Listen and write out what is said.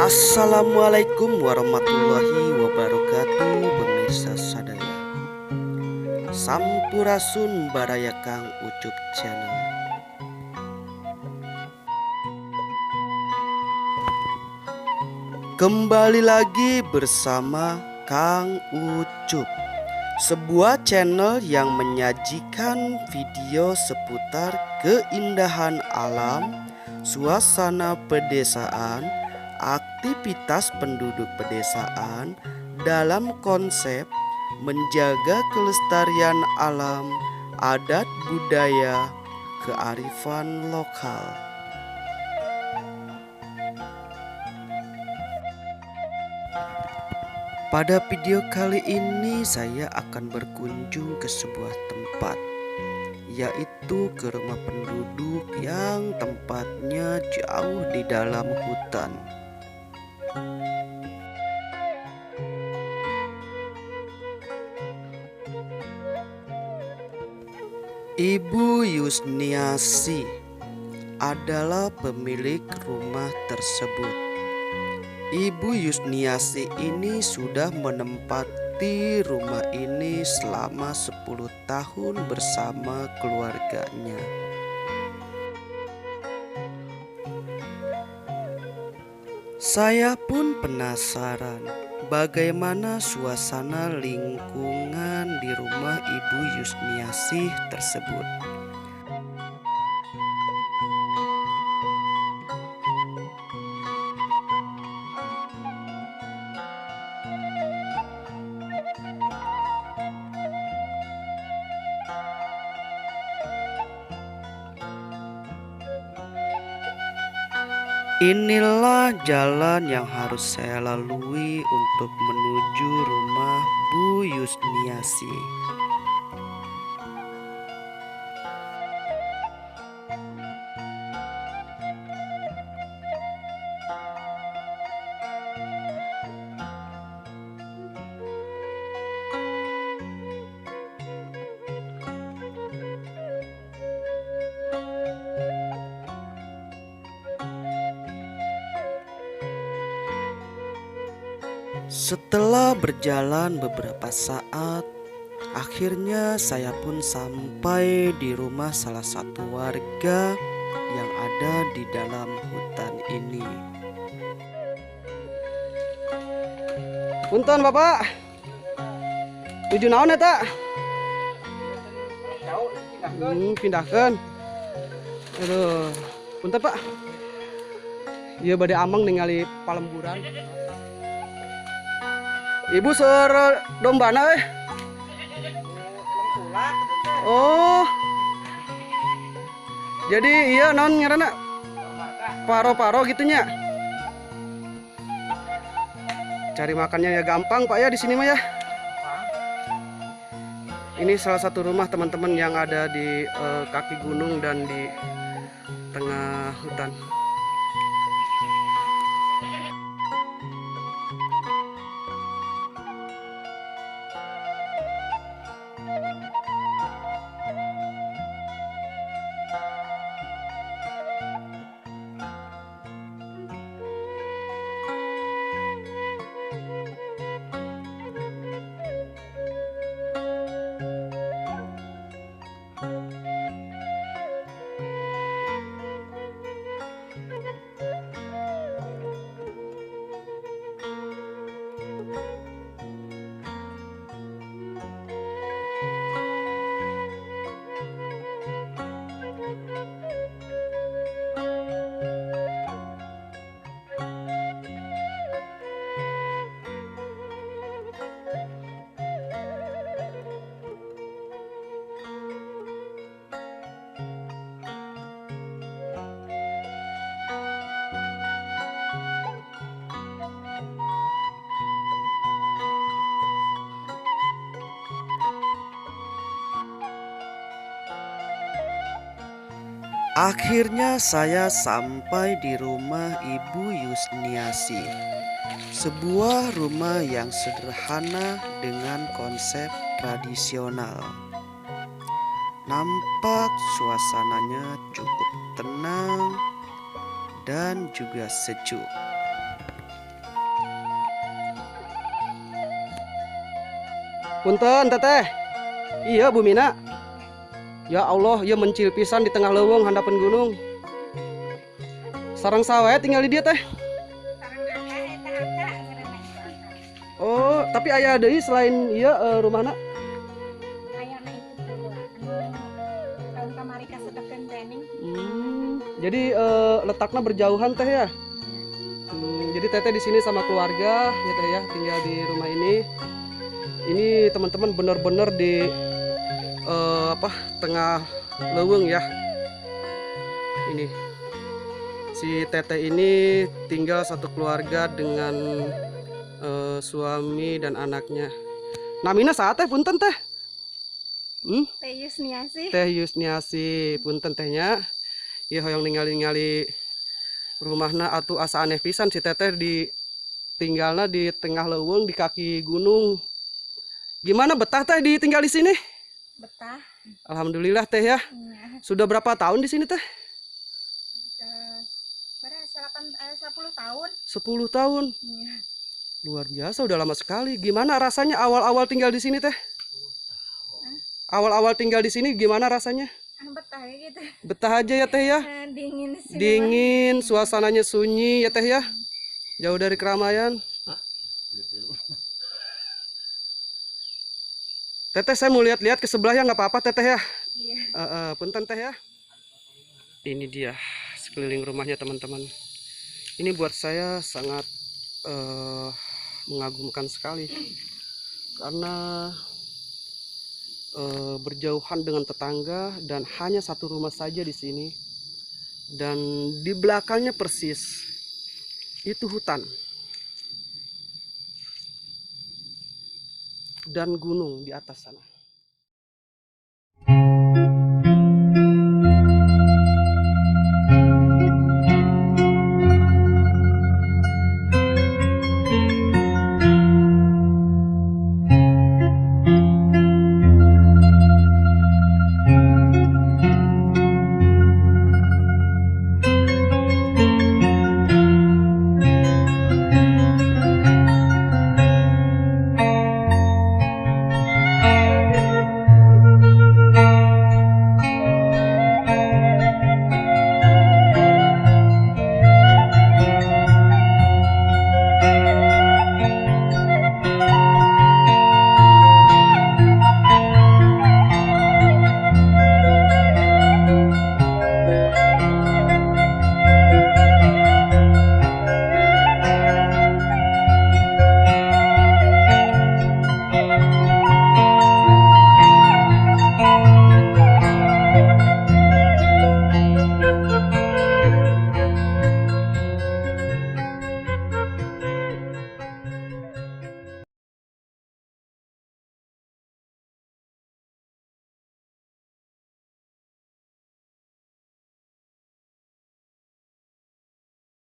Assalamualaikum warahmatullahi wabarakatuh, pemirsa sadaya. Sampurasun barayakang Ucup Channel. Kembali lagi bersama Kang Ucup, sebuah channel yang menyajikan video seputar keindahan alam, suasana pedesaan, aktivitas penduduk pedesaan dalam konsep menjaga kelestarian alam, adat budaya, kearifan lokal. Pada video kali ini saya akan berkunjung ke sebuah tempat, yaitu ke rumah penduduk yang tempatnya jauh di dalam hutan. Ibu Yusniasi adalah pemilik rumah tersebut. Ibu Yusniasi ini sudah menempati rumah ini selama 10 tahun bersama keluarganya. Saya pun penasaran bagaimana suasana lingkungan di rumah Ibu Yusniasi tersebut. Inilah jalan yang harus saya lalui untuk menuju rumah Bu Yusniasi. Setelah berjalan beberapa saat, akhirnya saya pun sampai di rumah salah satu warga yang ada di dalam hutan ini. Punten Bapak, tujuh naon eta? Pindahkan. Aduh, punten Pak. Iya bade ameng ningali palemburan. Ibu seur dombana euy. Oh. Jadi iya non ngaranna paro-paro gitunya. Cari makannya ya gampang Pak ya di sini mah ya. Ini salah satu rumah teman-teman yang ada di kaki gunung dan di tengah hutan. Akhirnya saya sampai di rumah Ibu Yusniasi. Sebuah rumah yang sederhana dengan konsep tradisional. Nampak suasananya cukup tenang dan juga sejuk. Punten teteh. Iya Bu Mina. Ya Allah, ya mencil pisan di tengah leuweung handapeun gunung. Sareng sawe tinggal di dia teh. Oh, tapi aya deui selain ieu rumahna? Ayana itu dulu tahun kamari kasedekeun training. Jadi letaknya berjauhan teh ya. Jadi teteh di sini sama keluarga ya teh ya, tinggal di rumah ini. Ini teman-teman bener-bener di tengah leuweung ya. Ini si teteh ini tinggal satu keluarga dengan suami dan anaknya. Namina saha teh punten teh? Teh Yusniasi. Teh Yusniasi punten tehnya. Ieu hoyong ningali-ningali rumahna atuh asa aneh pisan si teteh di tinggalna di tengah leuweung di kaki gunung. Gimana betah teh ditinggal di sini? Betah. Alhamdulillah teh ya. Sudah berapa tahun di sini teh? 10 tahun. 10 tahun. Iya. Luar biasa, udah lama sekali. Gimana rasanya awal-awal tinggal di sini teh? Awal-awal tinggal di sini gimana rasanya? Betah ya gitu. Betah aja ya teh ya. Dingin sih. Dingin, suasananya sunyi ya teh ya. Jauh dari keramaian. Teteh saya mau lihat-lihat ke sebelah ya, nggak apa-apa teteh ya. Iya. Punten teh ya. Ini dia sekeliling rumahnya teman-teman. Ini buat saya sangat mengagumkan sekali karena berjauhan dengan tetangga dan hanya satu rumah saja di sini, dan di belakangnya persis itu hutan dan gunung di atas sana.